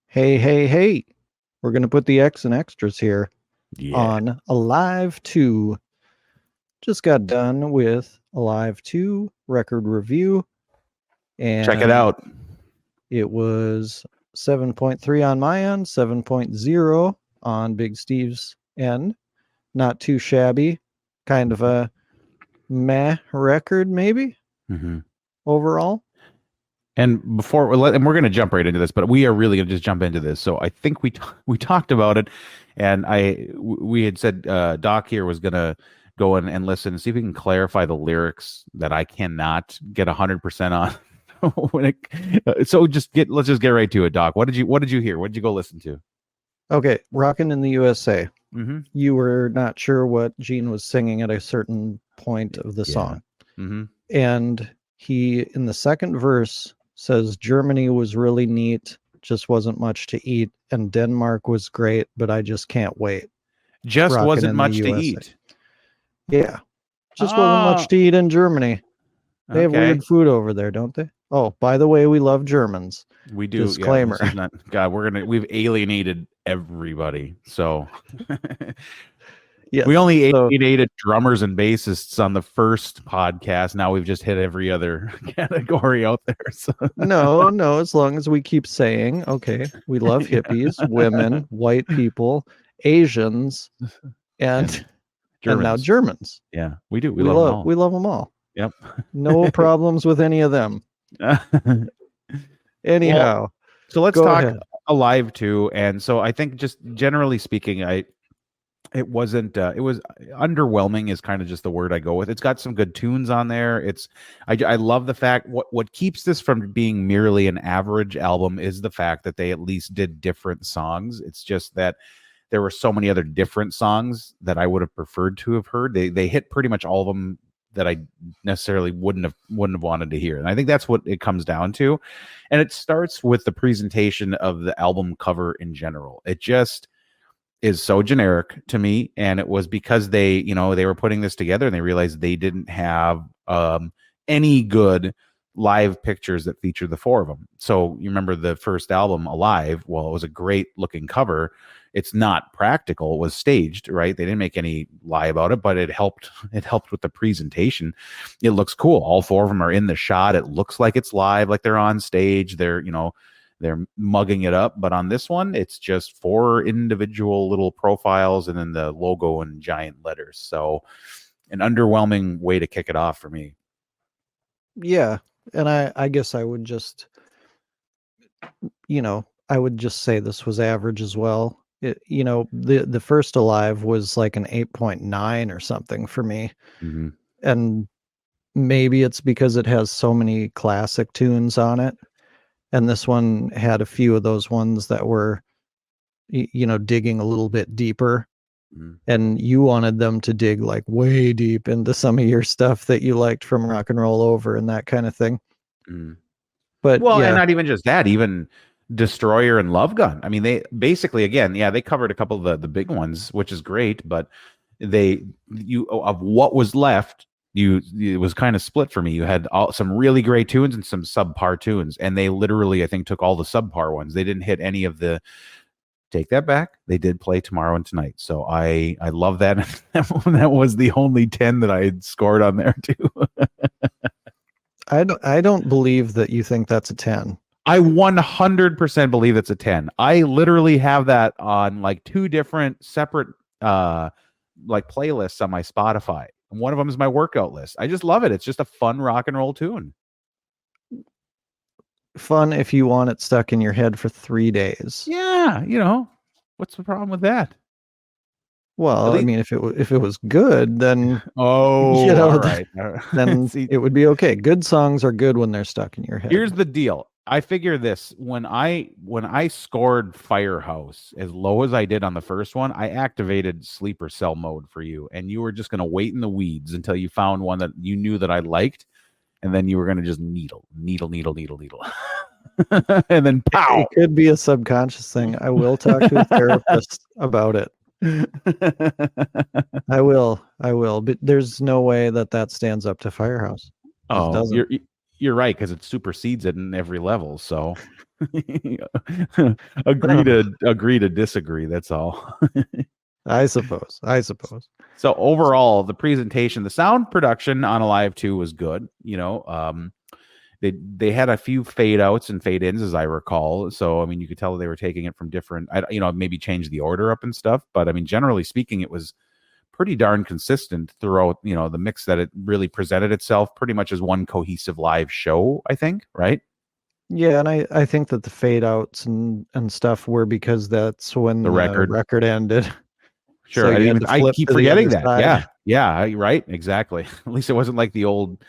Hey, hey, hey. We're going to put the X and extras here Yeah. on Alive 2. Just got done with Alive 2 record review, Check it and out. it was 7.3 on my end, 7.0 on Big Steve's end. Not too shabby. Kind of a meh record, maybe, hmm overall. And and we're going to jump right into this, but we are really going to just jump into this. So I think we talked about it, and we had said Doc here was going to go in and listen and see if we can clarify the lyrics that I cannot get 100% on. Let's just get right to it, Doc. What did you hear? What did you go listen to? Okay, Rockin' in the USA. Mm-hmm. You were not sure what Gene was singing at a certain point of the Yeah. song. Mm-hmm. And he, in the second verse, says Germany was really neat, just wasn't much to eat, and Denmark was great, but I just can't wait. Just Rockin' wasn't in the much to USA. eat. Yeah, just wasn't much Oh, to eat in Germany. They have okay. weird food over there, don't they? Oh, by the way, we love Germans. We do, yeah. This is Disclaimer. not God. We've alienated everybody. So we Yes. only So alienated drummers and bassists on the first podcast. Now we've just hit every other category out there. So no, no, as long as we keep saying, okay, we love yeah. hippies, women, white people, Asians, And and now Germans. Germans. Yeah, we do. We We love them love all. we love them all. Yep. No problems with any of them. Well, Anyhow, so let's go talk ahead. Alive too. And so I think just generally speaking, it wasn't it was underwhelming is kind of just the word I go with. It's got some good tunes on there. I love the fact what keeps this from being merely an average album is the fact that they at least did different songs. It's just that there were so many other different songs that I would have preferred to have heard. They hit pretty much all of them that I necessarily wouldn't have wanted to hear. And I think that's what it comes down to. And it starts with the presentation of the album cover in general. It just is so generic to me, and it was because they were putting this together and they realized they didn't have any good live pictures that featured the four of them. So you remember the first album, Alive? Well, it was a great looking cover. It's not practical. It was staged, right? They didn't make any lie about it, but it helped with the presentation. It looks cool. All four of them are in the shot. It looks like it's live, like they're on stage. They're mugging it up. But on this one, it's just four individual little profiles and then the logo in giant letters. So an underwhelming way to kick it off for me. Yeah, and I guess I would just, I would just say this was average as well. The first Alive was like an 8.9 or something for me. Mm-hmm. And maybe it's because it has so many classic tunes on it. And this one had a few of those ones that were, digging a little bit deeper. Mm-hmm. And you wanted them to dig like way deep into some of your stuff that you liked from Rock and Roll Over and that kind of thing. Mm-hmm. But Well, and yeah, not even just that, even Destroyer and Love Gun. I mean, they basically, again, yeah, they covered a couple of the big ones, which is great, but of what was left, it was kind of split for me. You had some really great tunes and some subpar tunes, and they literally, I think, took all the subpar ones. They didn't hit any of the. Take that back. They did play Tomorrow and Tonight, so I love that. That was the only 10 that I had scored on there too. I don't believe that you think that's a 10. I 100% believe it's a 10. I literally have that on like two different separate like playlists on my Spotify. And one of them is my workout list. I just love it. It's just a fun rock and roll tune. Fun if you want it stuck in your head for 3 days. Yeah, what's the problem with that? At Well, I least mean, if it was good, then Oh, all right. then See, it would be okay. Good songs are good when they're stuck in your head. here's the deal. I figure this when I scored Firehouse as low as I did on the first one, I activated sleeper cell mode for you, and you were just gonna wait in the weeds until you found one that you knew that I liked, and then you were gonna just needle, needle, needle, needle, needle, and then pow. It could be a subconscious thing. I will talk to a therapist about it. I will, but there's no way that stands up to Firehouse. Just Oh, doesn't. you're right, because it supersedes it in every level. So Oh, agree to disagree. That's all. I suppose. I suppose. So overall, the presentation, the sound production on Alive 2 was good. They had a few fade outs and fade ins, as I recall. So I mean, you could tell they were taking it from different, maybe change the order up and stuff. But I mean, generally speaking, it was pretty darn consistent throughout. The mix that it really presented itself pretty much as one cohesive live show. I think, right? Yeah, and I think that the fade outs and stuff were because that's The when the record. record ended. So Sure, you had to I flip keep to the other forgetting that. side. Yeah, yeah, right, exactly. At least it wasn't like the old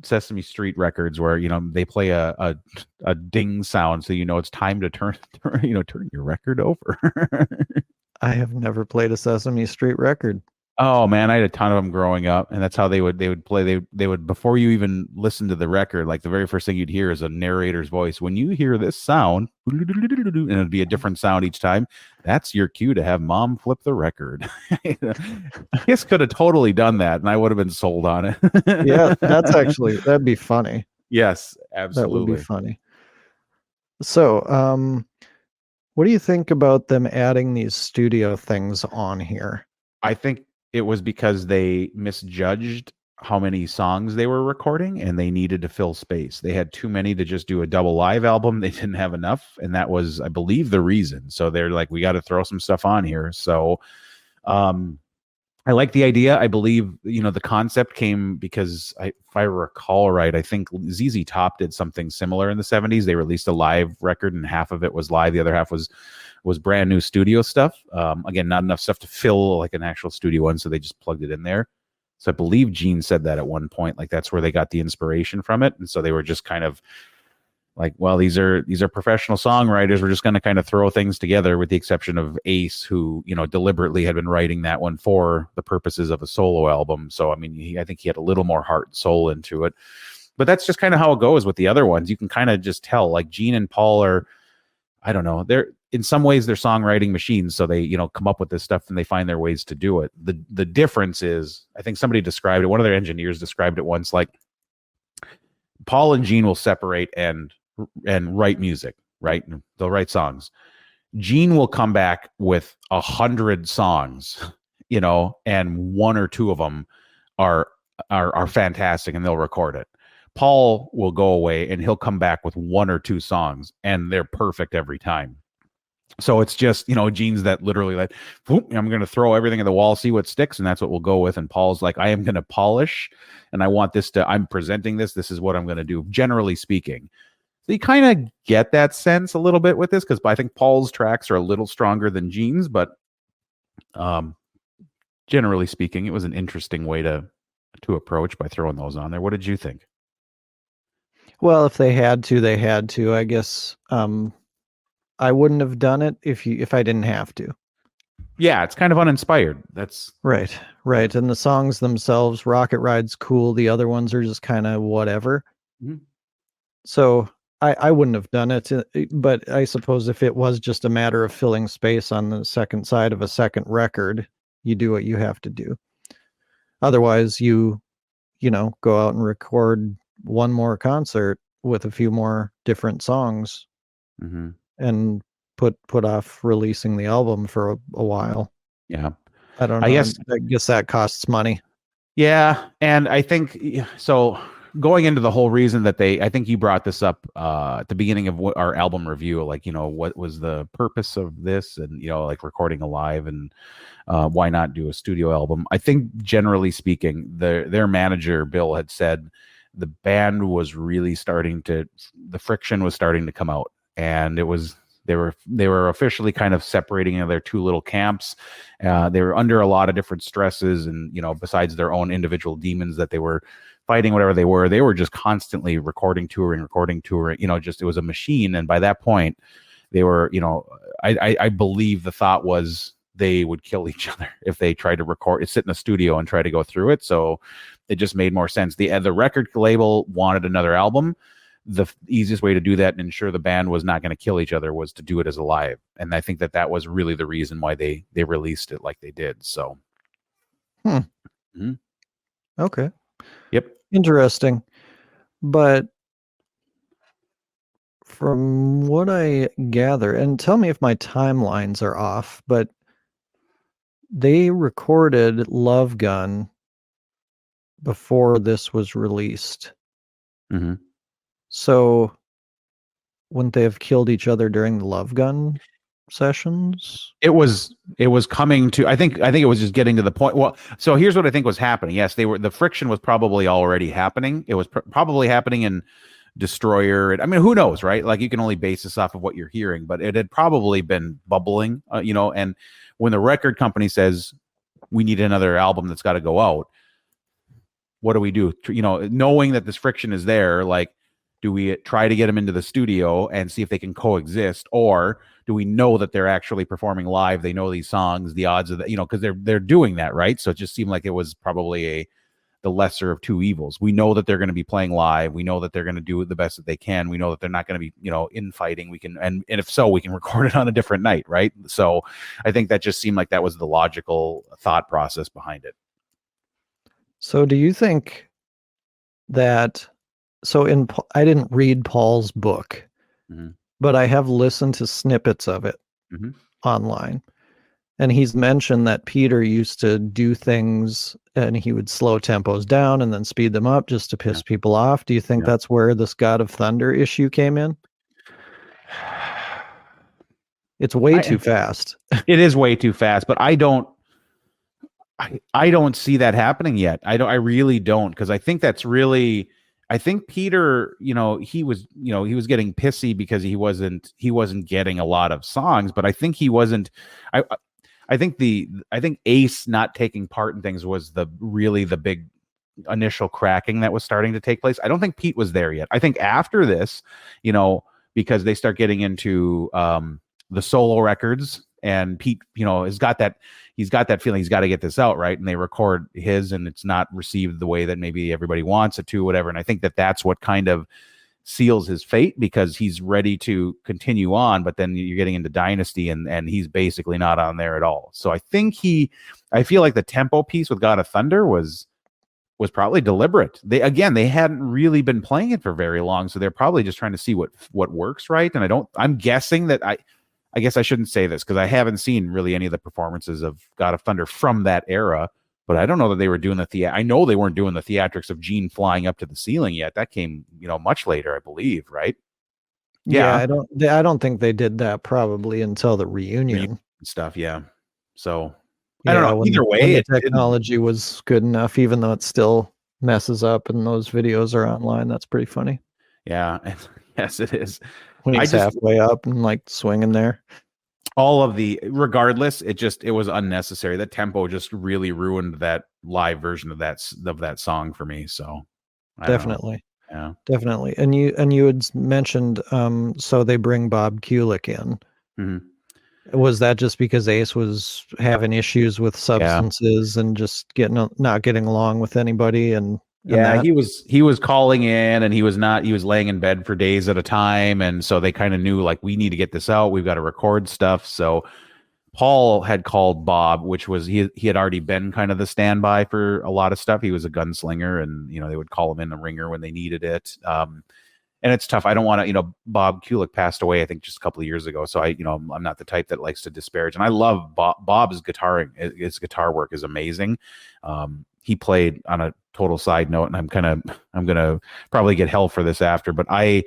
Sesame Street records where they play a ding sound so it's time to turn your record over. I have never played a Sesame Street record. Oh man, I had a ton of them growing up, and that's how they would play. They would, before you even listen to the record, like the very first thing you'd hear is a narrator's voice. When you hear this sound, and it'd be a different sound each time. That's your cue to have mom flip the record. Kiss could have totally done that, and I would have been sold on Yeah, it. that'd be funny. Yes, That would be absolutely. funny. So, what do you think about them adding these studio things on here? I think it was because they misjudged how many songs they were recording and they needed to fill space. They had too many to just do a double live album. They didn't have enough. And that was, I believe, the reason. So they're like, we got to throw some stuff on here. So um, I like the idea. I believe, the concept came because if I recall right, I think ZZ Top did something similar in the 70s. They released a live record and half of it was live. The other half was brand new studio stuff. Again, not enough stuff to fill like an actual studio one, so they just plugged it in there. So I believe Gene said that at one point, like that's where they got the inspiration from it, and so they were just kind of like, well, these are professional songwriters. We're just going to kind of throw things together, with the exception of Ace, who deliberately had been writing that one for the purposes of a solo album. So I mean, I think he had a little more heart and soul into it. But that's just kind of how it goes with the other ones. You can kind of just tell, like Gene and Paul are, I don't know, they're in some ways they're songwriting machines, so they come up with this stuff and they find their ways to do it. The difference is, I think somebody described it, one of their engineers described it once, like Paul and Gene will separate and write music, right? They'll write songs. Gene will come back with 100 songs, and one or two of them are fantastic, and they'll record it. Paul will go away and he'll come back with one or two songs, and they're perfect every time. So it's just, Gene's that literally like, I'm going to throw everything at the wall, see what sticks, and that's what we'll go with. And Paul's like, I am going to polish, and I want this I'm presenting this. This is what I'm going to do, generally speaking. So you kind of get that sense a little bit with this, because I think Paul's tracks are a little stronger than Gene's, but generally speaking, it was an interesting way to approach by throwing those on there. What did you think? Well, if they had to, they had to. I guess I wouldn't have done it if I didn't have to. Yeah, it's kind of uninspired. That's right. And the songs themselves, Rocket Ride's cool. The other ones are just kind of whatever. Mm-hmm. So I wouldn't have done it. But I suppose if it was just a matter of filling space on the second side of a second record, you do what you have to do. Otherwise, you go out and record one more concert with a few more different songs, and put off releasing the album for a while. Yeah. I don't know. I guess that costs money. Yeah. And I think so. Going into the whole reason that I think you brought this up at the beginning of our album review, like, what was the purpose of this, and, like recording alive, and why not do a studio album? I think generally speaking, their manager, Bill, had said the band was really the friction was starting to come out, and they were officially kind of separating into their two little camps. They were under a lot of different stresses, and, besides their own individual demons that they were fighting, whatever they were just constantly recording, touring, just, it was a machine. And by that point they were, I believe the thought was they would kill each other if they tried to sit in a studio and try to go through it. So it just made more sense. The record label wanted another album. The easiest way to do that and ensure the band was not going to kill each other was to do it as a live. And I think that was really the reason why they released it like they did. So Okay. Yep. Interesting. But From what I gather, and tell me if my timelines are off, but they recorded Love Gun before this was released. Mm-hmm. So wouldn't they have killed each other during the Love Gun sessions? It was coming to, I think it was just getting to the point. Well, so here's what I think was happening. Yes, the friction was probably already happening. It was probably happening in Destroyer. I mean, who knows, right? Like, you can only base this off of what you're hearing, but it had probably been bubbling, and when the record company says we need another album that's got to go out, what do we do? Knowing that this friction is there, like, do we try to get them into the studio and see if they can coexist, or do we know that they're actually performing live? They know these songs, the odds of that, because they're doing that, right? So it just seemed like it was probably the lesser of two evils. We know that they're going to be playing live. We know that they're going to do the best that they can. We know that they're not going to be, infighting. We can, and if so, we can record it on a different night, right? So I think that just seemed like that was the logical thought process behind it. So do you think that, I didn't read Paul's book, mm-hmm. but I have listened to snippets of it mm-hmm. online. And he's mentioned that Peter used to do things and he would slow tempos down and then speed them up just to piss people off. Do you think that's where this God of Thunder issue came in? It's way too fast. It is way too fast, but I don't see that happening yet. I really don't, because I think Peter, he was getting pissy because he wasn't getting a lot of songs, but I think he wasn't. I think Ace not taking part in things was the big initial cracking that was starting to take place. I don't think Pete was there yet. I think after this, because they start getting into the solo records, and Pete, he's got that feeling he's got to get this out, right? And they record his, and it's not received the way that maybe everybody wants it to, whatever. And I think that's what kind of seals his fate, because he's ready to continue on, but then you're getting into Dynasty, and he's basically not on there at all. So I feel like the tempo piece with God of Thunder was probably deliberate. They hadn't really been playing it for very long, so they're probably just trying to see what works, right? And I'm guessing that I guess I shouldn't say this because I haven't seen really any of the performances of God of Thunder from that era, but I don't know that they were doing I know they weren't doing the theatrics of Gene flying up to the ceiling yet. That came, much later, I believe, right? Yeah, I don't think they did that probably until the reunion stuff. Yeah. So I don't know. Either way, when the technology was good enough, even though it still messes up and those videos are online. That's pretty funny. Yeah. Yes, it is. When he's halfway up and like swinging there. Regardless, it was unnecessary. The tempo just really ruined that live version of that song for me. So definitely. Yeah, definitely. And you had mentioned, so they bring Bob Kulick in. Mm-hmm. Was that just because Ace was having issues with substances and just not getting along with anybody? He was calling in, and he was laying in bed for days at a time. And so they kind of knew, like, we need to get this out. We've got to record stuff. So Paul had called Bob, which was, he had already been kind of the standby for a lot of stuff. He was a gunslinger, and, they would call him in the ringer when they needed it. And it's tough. I don't want to, Bob Kulick passed away, I think, just a couple of years ago. So I'm not the type that likes to disparage. And I love Bob's guitaring. His guitar work is amazing. He played, on a total side note, and I'm going to probably get hell for this after, but I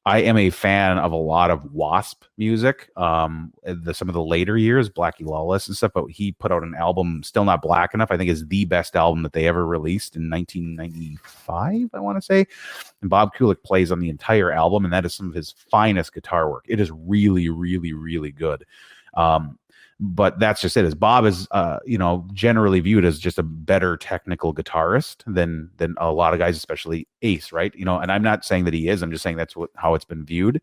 am a fan of a lot of Wasp music. Some of the later years, Blackie Lawless and stuff, but he put out an album, Still Not Black Enough, I think is the best album that they ever released in 1995, I want to say. And Bob Kulick plays on the entire album, and that is some of his finest guitar work. It is really, really, really good. But that's just it. As Bob is, generally viewed as just a better technical guitarist than a lot of guys, especially Ace, right? And I'm not saying that he is. I'm just saying that's how it's been viewed.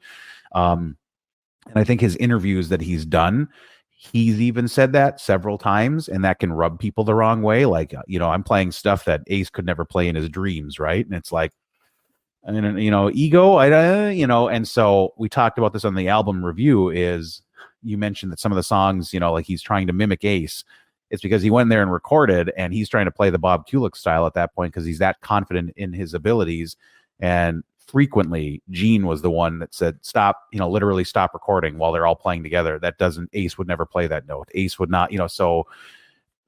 And I think his interviews that he's done, he's even said that several times, and that can rub people the wrong way. Like, I'm playing stuff that Ace could never play in his dreams, right? And it's like, ego, and so we talked about this on the album review. Is you mentioned that some of the songs, like he's trying to mimic Ace. It's because he went there and recorded, and he's trying to play the Bob Kulick style at that point because he's that confident in his abilities. And frequently Gene was the one that said stop, literally stop recording while they're all playing together. That doesn't Ace would never play that note. Ace would not, so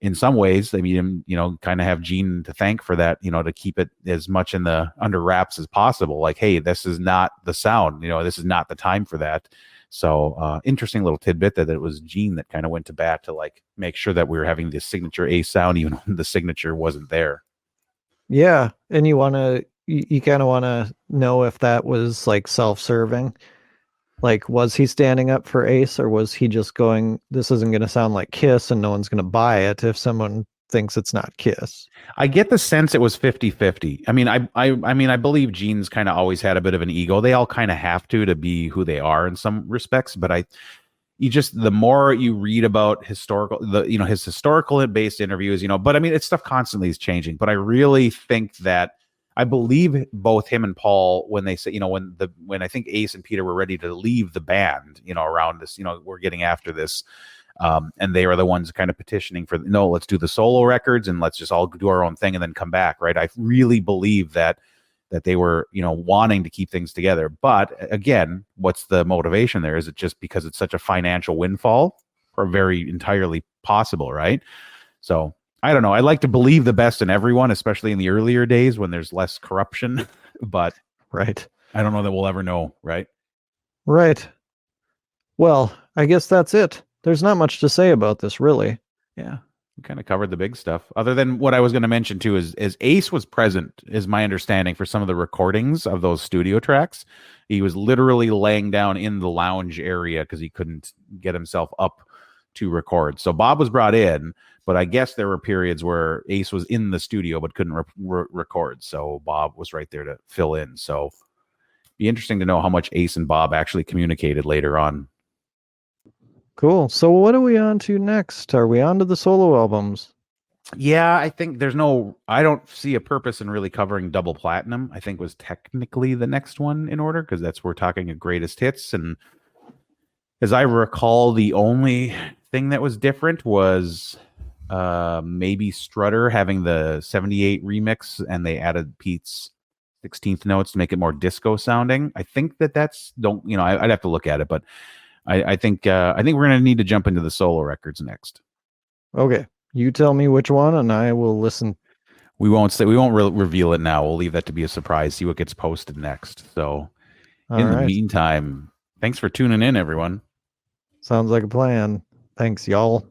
in some ways they made him, kind of have Gene to thank for that, to keep it as much in the under wraps as possible. Like, hey, this is not the sound, this is not the time for that. So interesting little tidbit that it was Gene that kind of went to bat to like make sure that we were having the signature Ace sound, even when the signature wasn't there. Yeah, and you kind of want to know if that was like self-serving. Like, was he standing up for Ace, or was he just going, this isn't going to sound like Kiss and no one's going to buy it if someone thinks it's not Kiss? I get the sense it was 50-50. I mean, I believe Gene's kind of always had a bit of an ego. They all kind of have to be who they are in some respects, but the more you read about his historical based interviews, but I mean, it's stuff constantly is changing. But I really think that I believe both him and Paul when they say, when I think Ace and Peter were ready to leave the band, around this, we're getting after this. And they are the ones kind of petitioning for, no, let's do the solo records and let's just all do our own thing and then come back. Right. I really believe that they were, wanting to keep things together. But again, what's the motivation there? Is it just because it's such a financial windfall, or very entirely possible? Right. So I don't know. I like to believe the best in everyone, especially in the earlier days when there's less corruption, but right. I don't know that we'll ever know. Right. Right. Well, I guess that's it. There's not much to say about this, really. Yeah. We kind of covered the big stuff. Other than what I was going to mention too is Ace was present, is my understanding, for some of the recordings of those studio tracks. He was literally laying down in the lounge area because he couldn't get himself up to record. So Bob was brought in, but I guess there were periods where Ace was in the studio but couldn't record. So Bob was right there to fill in. So be interesting to know how much Ace and Bob actually communicated later on. Cool. So what are we on to next? Are we on to the solo albums? Yeah, I think I don't see a purpose in really covering Double Platinum. I think was technically the next one in order, because that's we're talking a greatest hits. And as I recall, the only thing that was different was maybe Strutter having the 78 remix, and they added Pete's 16th notes to make it more disco sounding. I think that's I'd have to look at it, but I think we're going to need to jump into the solo records next. Okay, you tell me which one, and I will listen. We won't reveal it now. We'll leave that to be a surprise. See what gets posted next. So, in the meantime, thanks for tuning in, everyone. Sounds like a plan. Thanks, y'all.